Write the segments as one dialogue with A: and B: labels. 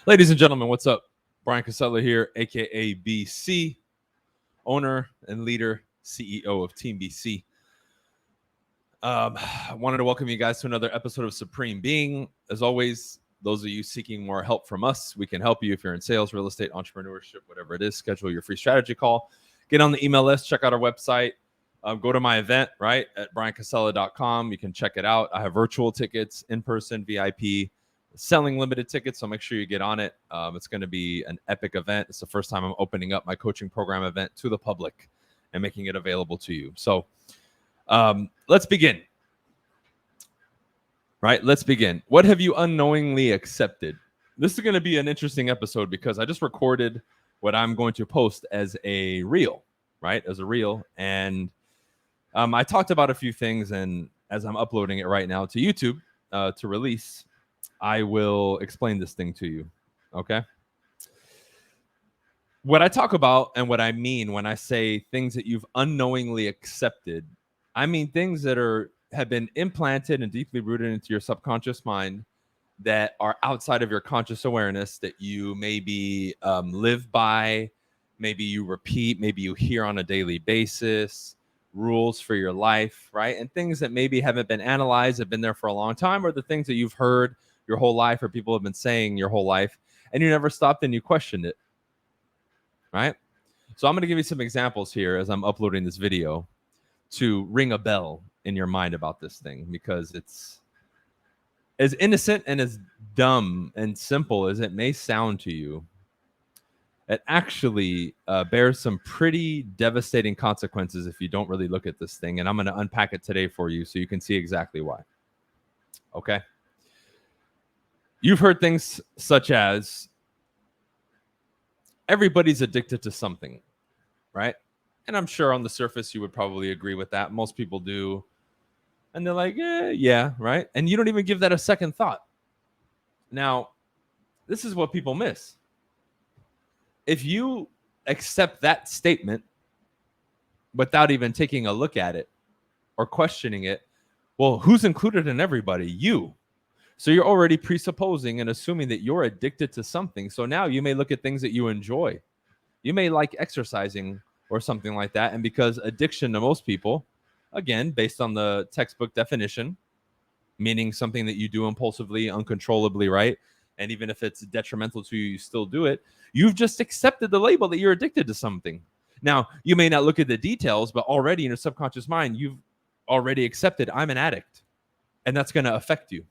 A: Ladies and gentlemen, what's up? Brian Casella here, aka BC, owner and leader, CEO of Team BC. I wanted to welcome you guys to another episode of Supreme Being. As always, those of you seeking more help from us, we can help you if you're in sales, real estate, entrepreneurship, whatever it is. Schedule your free strategy call. Get on the email list. Check out our website. Go to my event, right, at briancasella.com. You can check it out. I have virtual tickets, in-person, VIP, selling limited tickets, so make sure you get on it. It's going to be an epic event. It's the first time I'm opening up my coaching program event to the public and making it available to you. So let's begin. Right? Let's begin. What have you unknowingly accepted? This is going to be an interesting episode because I just recorded what I'm going to post as a reel, right? As a reel. And I talked about a few things, and as I'm uploading it right now to YouTube to release, I will explain this thing to you, okay? What I talk about and what I mean when I say things that you've unknowingly accepted, I mean things that have been implanted and deeply rooted into your subconscious mind that are outside of your conscious awareness that you maybe live by, maybe you repeat, maybe you hear on a daily basis, rules for your life, right? And things that maybe haven't been analyzed, have been there for a long time, or the things that you've heard your whole life or people have been saying your whole life and you never stopped and you questioned it, right? So I'm going to give you some examples here as I'm uploading this video to ring a bell in your mind about this thing, because it's as innocent and as dumb and simple as it may sound to you. It actually bears some pretty devastating consequences if you don't really look at this thing. And I'm going to unpack it today for you so you can see exactly why. Okay. You've heard things such as everybody's addicted to something, right? And I'm sure on the surface you would probably agree with that. Most people do. And they're like, yeah, right? And you don't even give that a second thought. Now, this is what people miss. If you accept that statement without even taking a look at it or questioning it, well, who's included in everybody? You. So you're already presupposing and assuming that you're addicted to something. So now you may look at things that you enjoy. You may like exercising or something like that. And because addiction to most people, again, based on the textbook definition, meaning something that you do impulsively, uncontrollably, right? And even if it's detrimental to you, you still do it. You've just accepted the label that you're addicted to something. Now, you may not look at the details, but already in your subconscious mind, you've already accepted I'm an addict. And that's going to affect you.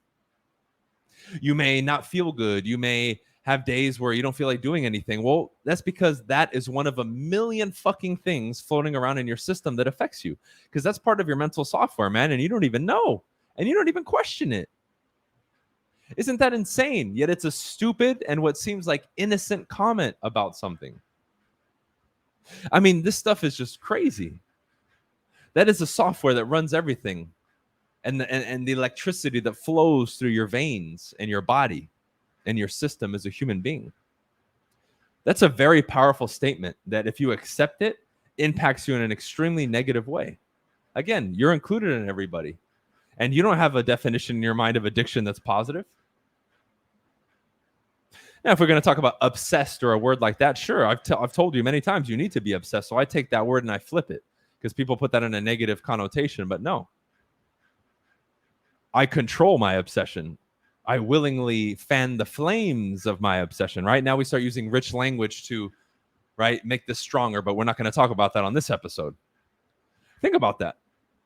A: You may not feel good. You may have days where you don't feel like doing anything. Well, that's because that is one of a million fucking things floating around in your system that affects you, because that's part of your mental software, man, and you don't even know, and you don't even question it. Isn't that insane? Yet it's a stupid and what seems like innocent comment about something. I mean, this stuff is just crazy. That is the software that runs everything, and the electricity that flows through your veins and your body and your system as a human being. That's a very powerful statement that, if you accept it, impacts you in an extremely negative way. Again, you're included in everybody. And you don't have a definition in your mind of addiction that's positive. Now, if we're going to talk about obsessed or a word like that, sure, I've told you many times you need to be obsessed. So I take that word and I flip it, because people put that in a negative connotation. But no, I control my obsession. I willingly fan the flames of my obsession. Right now we start using rich language to, right, make this stronger, but we're not going to talk about that on this episode. Think about that.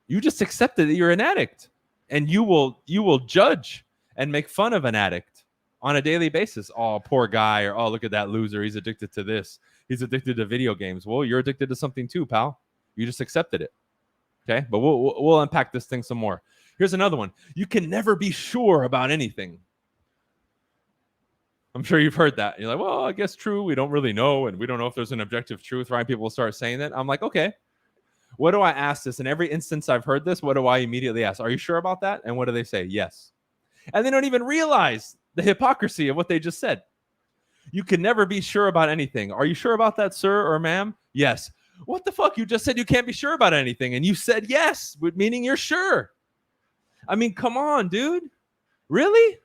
A: You just accepted that you're an addict, and you will judge and make fun of an addict on a daily basis. Oh, poor guy, or oh, look at that loser. He's addicted to this. He's addicted to video games. Well, you're addicted to something too, pal. You just accepted it. Okay, but we'll unpack this thing some more. Here's another one. You can never be sure about anything. I'm sure you've heard that. You're like, well, I guess true. We don't really know, and we don't know if there's an objective truth, right? People will start saying that. I'm like, okay. What do I ask this? In every instance I've heard this, what do I immediately ask? Are you sure about that? And what do they say? Yes. And they don't even realize the hypocrisy of what they just said. You can never be sure about anything. Are you sure about that, sir or ma'am? Yes. What the fuck? You just said you can't be sure about anything, and you said yes, meaning you're sure. I mean, come on, dude. Really?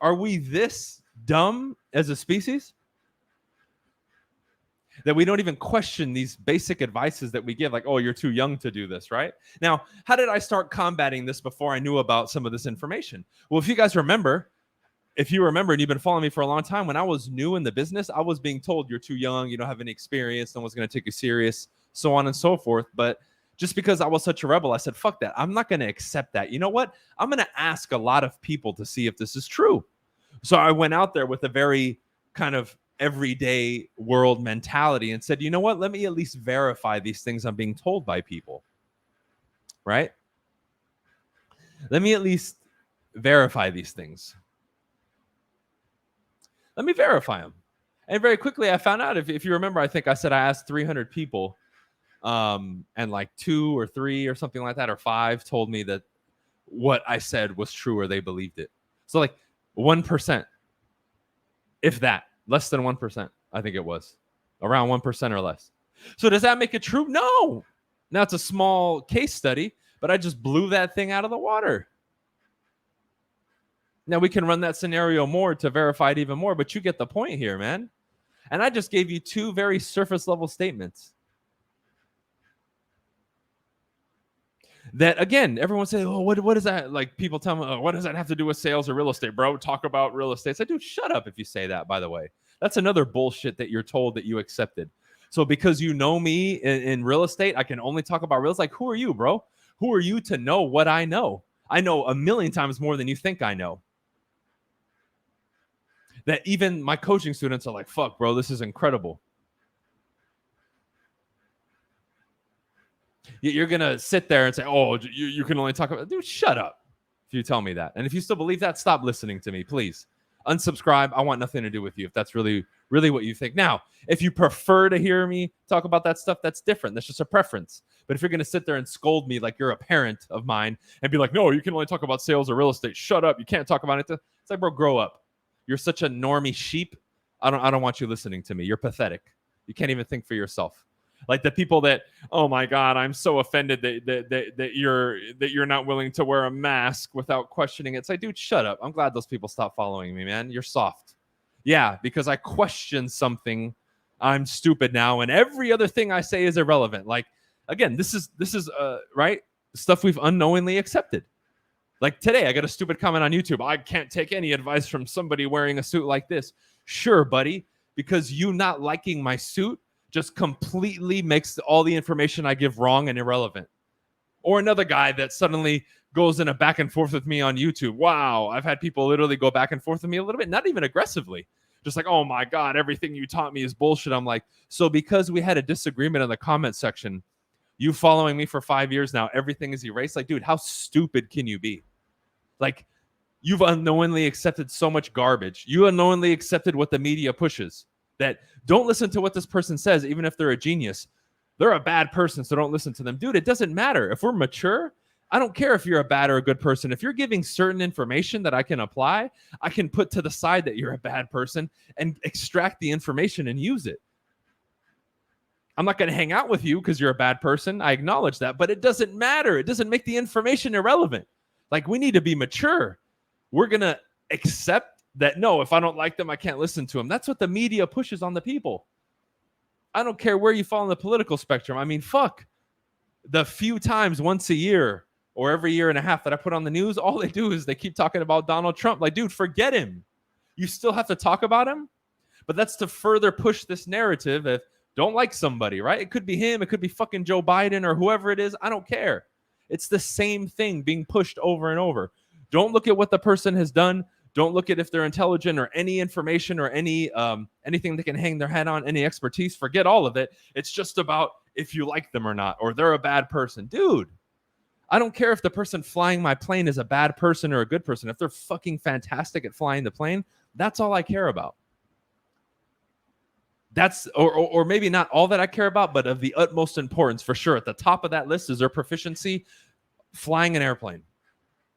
A: Are we this dumb as a species that we don't even question these basic advices that we give, like, oh, you're too young to do this, right? Now, how did I start combating this before I knew about some of this information? Well, if you guys remember, if you remember and you've been following me for a long time, when I was new in the business, I was being told you're too young, you don't have any experience, no one's going to take you serious, so on and so forth. But just because I was such a rebel, I said, fuck that. I'm not going to accept that. You know what? I'm going to ask a lot of people to see if this is true. So I went out there with a very kind of everyday world mentality and said, you know what? Let me at least verify these things I'm being told by people, right? Let me at least verify these things. Let me verify them. And very quickly, I found out, if you remember, I think I said I asked 300 people, and like 2 or 3 or something like that, or 5 told me that what I said was true or they believed it. So like 1%, if that, less than 1%, I think it was around 1% or less. So does that make it true? No. Now it's a small case study, but I just blew that thing out of the water. Now we can run that scenario more to verify it even more, but you get the point here, man. And I just gave you 2 very surface level statements that, again, everyone says, oh, what is that? Like, people tell me, oh, what does that have to do with sales or real estate, bro? Talk about real estate. I say, dude, shut up if you say that, by the way. That's another bullshit that you're told that you accepted. So because you know me in real estate, I can only talk about real estate. Like, who are you, bro? Who are you to know what I know? I know a million times more than you think I know. That even my coaching students are like, fuck, bro, this is incredible. You're going to sit there and say, oh, you can only talk about, dude, shut up if you tell me that. And if you still believe that, stop listening to me, please. Unsubscribe. I want nothing to do with you if that's really, really what you think. Now, if you prefer to hear me talk about that stuff, that's different. That's just a preference. But if you're going to sit there and scold me like you're a parent of mine and be like, no, you can only talk about sales or real estate. Shut up. You can't talk about it. It's like, bro, grow up. You're such a normie sheep. I don't want you listening to me. You're pathetic. You can't even think for yourself. Like the people that, oh my God, I'm so offended that you're not willing to wear a mask without questioning it. It's like, dude, shut up. I'm glad those people stopped following me, man. You're soft. Yeah, because I question something, I'm stupid now, and every other thing I say is irrelevant. Like, again, this is right, stuff we've unknowingly accepted. Like today, I got a stupid comment on YouTube. I can't take any advice from somebody wearing a suit like this. Sure, buddy, because you not liking my suit just completely makes all the information I give wrong and irrelevant. Or another guy that suddenly goes in a back and forth with me on YouTube. Wow, I've had people literally go back and forth with me a little bit, not even aggressively. Just like, oh my God, everything you taught me is bullshit. I'm like, so because we had a disagreement in the comment section, you following me for 5 years now, everything is erased? Like, dude, how stupid can you be? Like, you've unknowingly accepted so much garbage. You unknowingly accepted what the media pushes. That don't listen to what this person says, even if they're a genius. They're a bad person, so don't listen to them. Dude, it doesn't matter. If we're mature, I don't care if you're a bad or a good person. If you're giving certain information that I can apply, I can put to the side that you're a bad person and extract the information and use it. I'm not going to hang out with you because you're a bad person. I acknowledge that, but it doesn't matter. It doesn't make the information irrelevant. Like, we need to be mature. We're going to accept that, no, if I don't like them, I can't listen to them. That's what the media pushes on the people. I don't care where you fall on the political spectrum. I mean, fuck. The few times once a year or every year and a half that I put on the news, all they do is they keep talking about Donald Trump. Like, dude, forget him. You still have to talk about him? But that's to further push this narrative of don't like somebody, right? It could be him. It could be fucking Joe Biden or whoever it is. I don't care. It's the same thing being pushed over and over. Don't look at what the person has done. Don't look at if they're intelligent or any information or any anything they can hang their hat on, any expertise. Forget all of it. It's just about if you like them or not, or they're a bad person. Dude, I don't care if the person flying my plane is a bad person or a good person. If they're fucking fantastic at flying the plane, that's all I care about. That's or maybe not all that I care about, but of the utmost importance for sure. At the top of that list is their proficiency flying an airplane.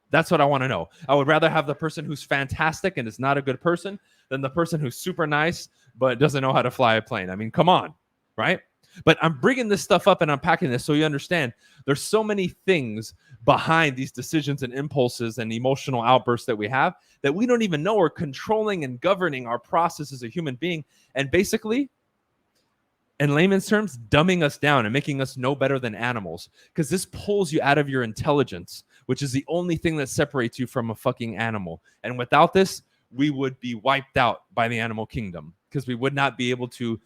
A: That's what I want to know. I would rather have the person who's fantastic and is not a good person than the person who's super nice but doesn't know how to fly a plane. I mean, come on, right? But I'm bringing this stuff up and unpacking this so you understand there's so many things behind these decisions and impulses and emotional outbursts that we have that we don't even know are controlling and governing our process as a human being, and basically, in layman's terms, dumbing us down and making us no better than animals, because this pulls you out of your intelligence, which is the only thing that separates you from a fucking animal. And without this, we would be wiped out by the animal kingdom, because we would not be able to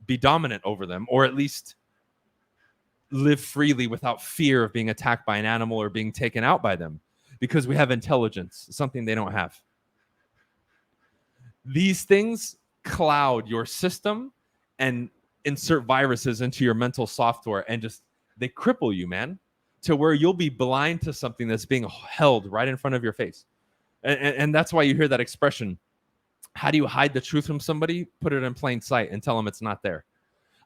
A: be dominant over them, or at least live freely without fear of being attacked by an animal or being taken out by them, because we have intelligence, something they don't have. These things cloud your system and insert viruses into your mental software, and just they cripple you, man, to where you'll be blind to something that's being held right in front of your face. And that's why you hear that expression, how do you hide the truth from somebody? Put it in plain sight and tell them it's not there.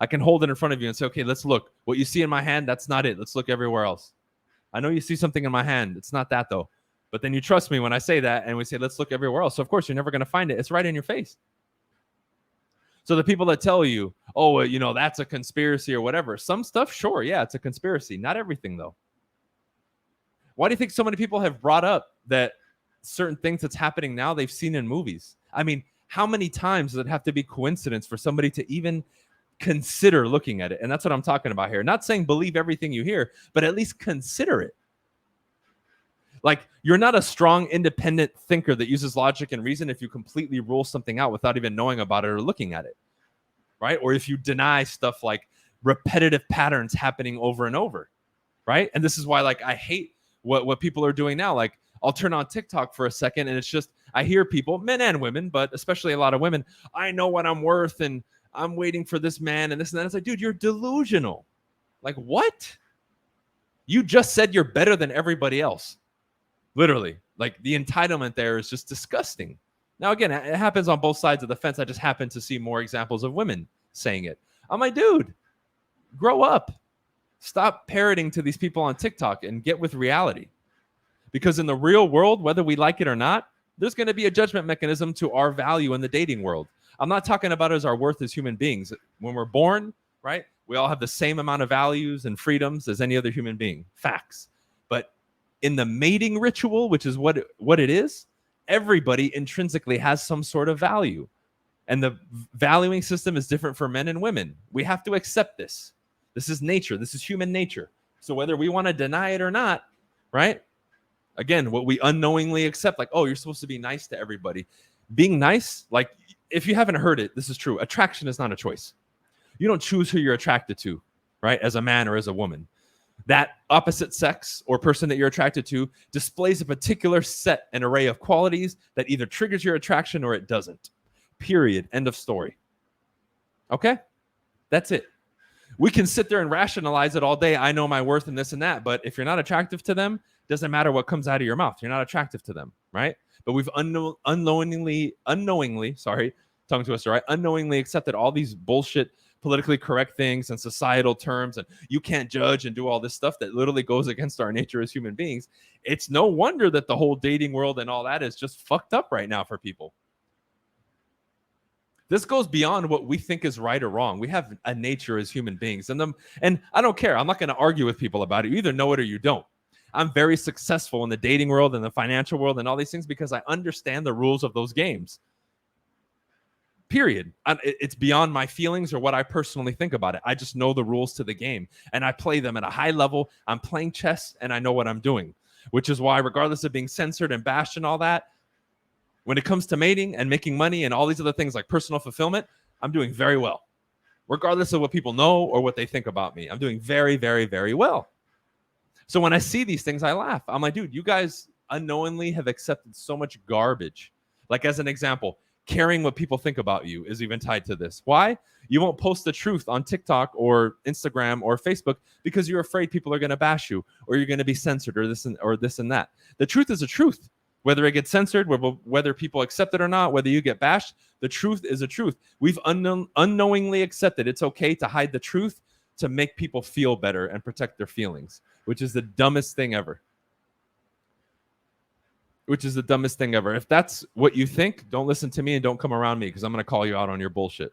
A: I can hold it in front of you and say, okay, let's look. What you see in my hand, that's not it. Let's look everywhere else. I know you see something in my hand. It's not that, though. But then you trust me when I say that, and we say, let's look everywhere else. So, of course, you're never going to find it. It's right in your face. So the people that tell you, oh, you know, that's a conspiracy or whatever, some stuff, sure, yeah, it's a conspiracy. Not everything, though. Why do you think so many people have brought up that certain things that's happening now they've seen in movies? I mean, how many times does it have to be coincidence for somebody to even consider looking at it? And that's what I'm talking about here. Not saying believe everything you hear, but at least consider it. Like, you're not a strong, independent thinker that uses logic and reason if you completely rule something out without even knowing about it or looking at it, right? Or if you deny stuff like repetitive patterns happening over and over, right? And this is why, like, I hate what people are doing now. Like, I'll turn on TikTok for a second, and it's just, I hear people, men and women, but especially a lot of women, I know what I'm worth, and I'm waiting for this man and this and that. It's like, dude, you're delusional. Like, what? You just said you're better than everybody else. Literally. Like, the entitlement there is just disgusting. Now, again, it happens on both sides of the fence. I just happen to see more examples of women saying it. I'm like, dude, grow up. Stop parroting to these people on TikTok and get with reality. Because in the real world, whether we like it or not, there's going to be a judgment mechanism to our value in the dating world. I'm not talking about as our worth as human beings. When we're born, right, we all have the same amount of values and freedoms as any other human being. Facts. But in the mating ritual, which is what it is, everybody intrinsically has some sort of value. And the valuing system is different for men and women. We have to accept this. This is nature. This is human nature. So whether we want to deny it or not, right? Again, what we unknowingly accept, like, oh, you're supposed to be nice to everybody. Being nice, like, if you haven't heard it, this is true. Attraction is not a choice. You don't choose who you're attracted to, right? As a man or as a woman. That opposite sex or person that you're attracted to displays a particular set and array of qualities that either triggers your attraction or it doesn't. Period. End of story. Okay? That's it. We can sit there and rationalize it all day. I know my worth and this and that. But if you're not attractive to them, it doesn't matter what comes out of your mouth. You're not attractive to them, right? But we've unknowingly, sorry, tongue twister, right? Unknowingly accepted all these bullshit politically correct things and societal terms, and you can't judge and do all this stuff that literally goes against our nature as human beings. It's no wonder that the whole dating world and all that is just fucked up right now for people. This goes beyond what we think is right or wrong. We have a nature as human beings, and I don't care. I'm not going to argue with people about it. You either know it or you don't. I'm very successful in the dating world and the financial world and all these things because I understand the rules of those games. Period. It's beyond my feelings or what I personally think about it. I just know the rules to the game, and I play them at a high level. I'm playing chess, and I know what I'm doing, which is why, regardless of being censored and bashed and all that, when it comes to mating and making money and all these other things like personal fulfillment, I'm doing very well. Regardless of what people know or what they think about me, I'm doing very, very, very well. So when I see these things, I laugh. I'm like, dude, you guys unknowingly have accepted so much garbage. Like, as an example, caring what people think about you is even tied to this. Why? You won't post the truth on TikTok or Instagram or Facebook because you're afraid people are going to bash you or you're going to be censored or this and that. The truth is a truth. Whether it gets censored, whether people accept it or not, whether you get bashed, the truth is a truth. We've unknowingly accepted it's okay to hide the truth to make people feel better and protect their feelings, which is the dumbest thing ever. If that's what you think, don't listen to me and don't come around me because I'm going to call you out on your bullshit.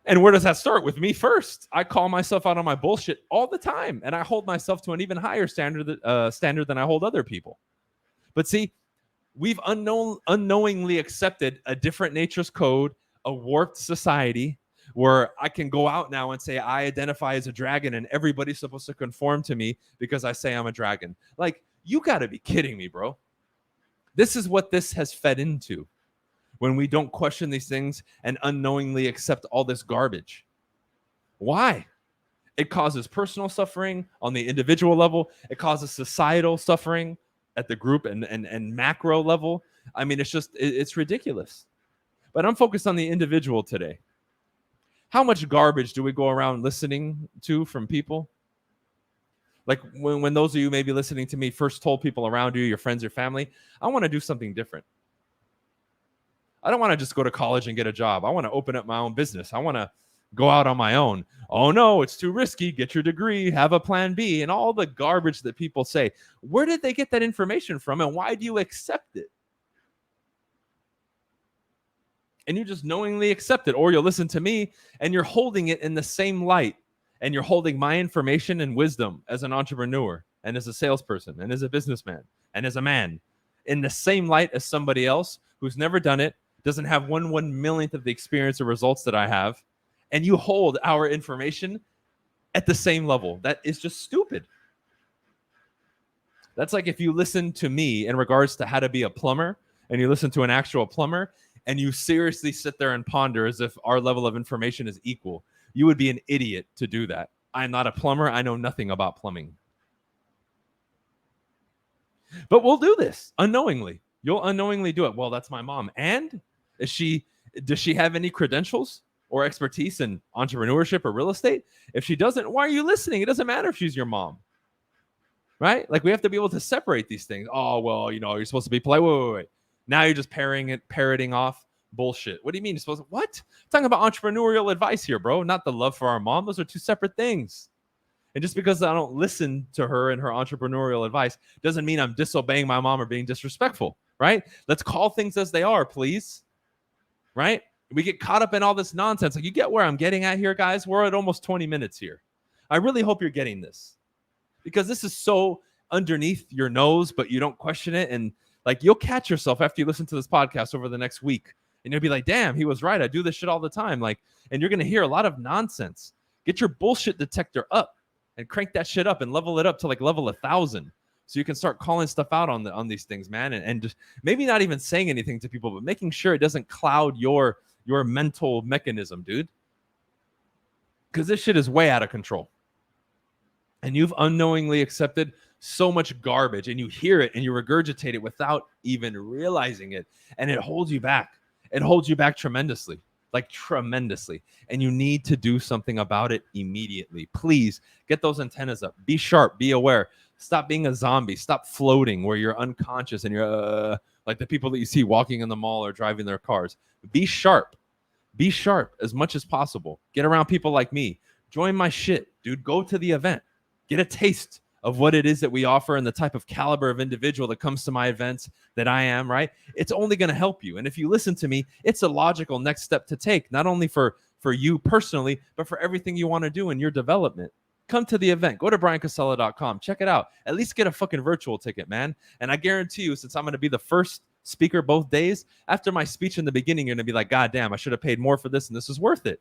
A: And where does that start? With me first. I call myself out on my bullshit all the time, and I hold myself to an even higher standard than I hold other people. But see, we've unknowingly accepted a different nature's code, a warped society where I can go out now and say I identify as a dragon and everybody's supposed to conform to me because I say I'm a dragon. Like, you got to be kidding me, bro. This is what this has fed into when we don't question these things and unknowingly accept all this garbage. Why? It causes personal suffering on the individual level. It causes societal suffering at the group and macro level. I mean, it's ridiculous. But I'm focused on the individual today. How much garbage do we go around listening to from people? Like when those of you maybe listening to me first told people around you, your friends, your family, I want to do something different. I don't want to just go to college and get a job. I want to open up my own business. I want to go out on my own. Oh no, it's too risky. Get your degree, have a plan B, and all the garbage that people say. Where did they get that information from, and why do you accept it? And you just knowingly accept it, or you'll listen to me and you're holding it in the same light, and you're holding my information and wisdom as an entrepreneur and as a salesperson and as a businessman and as a man in the same light as somebody else who's never done it, doesn't have 1/1,000,000th of the experience or results that I have, and you hold our information at the same level. That is just stupid. That's like if you listen to me in regards to how to be a plumber, and you listen to an actual plumber, and you seriously sit there and ponder as if our level of information is equal. You would be an idiot to do that. I'm not a plumber. I know nothing about plumbing. But we'll do this unknowingly. You'll unknowingly do it. Well, that's my mom. And does she have any credentials or expertise in entrepreneurship or real estate? If she doesn't, why are you listening? It doesn't matter if she's your mom. Right? Like, we have to be able to separate these things. Oh, well, you're supposed to be polite. Wait. Now you're just parroting off bullshit. What do you mean you're supposed to? What? I'm talking about entrepreneurial advice here, bro. Not the love for our mom. Those are two separate things. And just because I don't listen to her and her entrepreneurial advice doesn't mean I'm disobeying my mom or being disrespectful, right? Let's call things as they are, please. Right? We get caught up in all this nonsense. Like, you get where I'm getting at here, guys? We're at almost 20 minutes here. I really hope you're getting this, because this is so underneath your nose, but you don't question it. And like, you'll catch yourself after you listen to this podcast over the next week, and you'll be like, damn, he was right. I do this shit all the time. Like, and you're going to hear a lot of nonsense. Get your bullshit detector up and crank that shit up and level it up to like level 1,000. So you can start calling stuff out on these things, man. And just maybe not even saying anything to people, but making sure it doesn't cloud your mental mechanism, dude. Because this shit is way out of control. And you've unknowingly accepted so much garbage, and you hear it and you regurgitate it without even realizing it. And it holds you back. It holds you back tremendously, like tremendously. And you need to do something about it immediately. Please get those antennas up. Be sharp. Be aware. Stop being a zombie. Stop floating where you're unconscious and you're like the people that you see walking in the mall or driving their cars. Be sharp. Be sharp as much as possible. Get around people like me. Join my shit, dude. Go to the event. Get a taste of what it is that we offer and the type of caliber of individual that comes to my events that I am, right? It's only going to help you. And if you listen to me, it's a logical next step to take, not only for you personally, but for everything you want to do in your development. Come to the event. Go to briancasella.com. Check it out. At least get a fucking virtual ticket, man. And I guarantee you, since I'm going to be the first speaker both days, after my speech in the beginning, you're going to be like, God damn, I should have paid more for this, and this is worth it.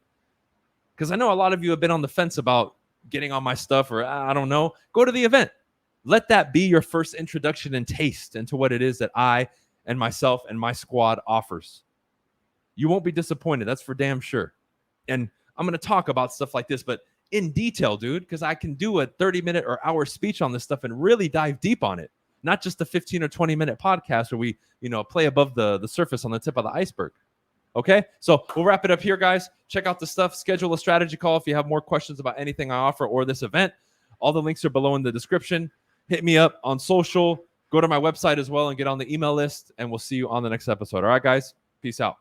A: Because I know a lot of you have been on the fence about getting on my stuff, or I don't know. Go to the event. Let that be your first introduction and taste into what it is that I and myself and my squad offers. You won't be disappointed. That's for damn sure. And I'm going to talk about stuff like this, but in detail, dude, because I can do a 30-minute or hour speech on this stuff and really dive deep on it. Not just a 15 or 20-minute podcast where we, play above the surface on the tip of the iceberg. Okay, so we'll wrap it up here, guys. Check out the stuff. Schedule a strategy call if you have more questions about anything I offer or this event. All the links are below in the description. Hit me up on social. Go to my website as well and get on the email list, and we'll see you on the next episode. All right, guys? Peace out.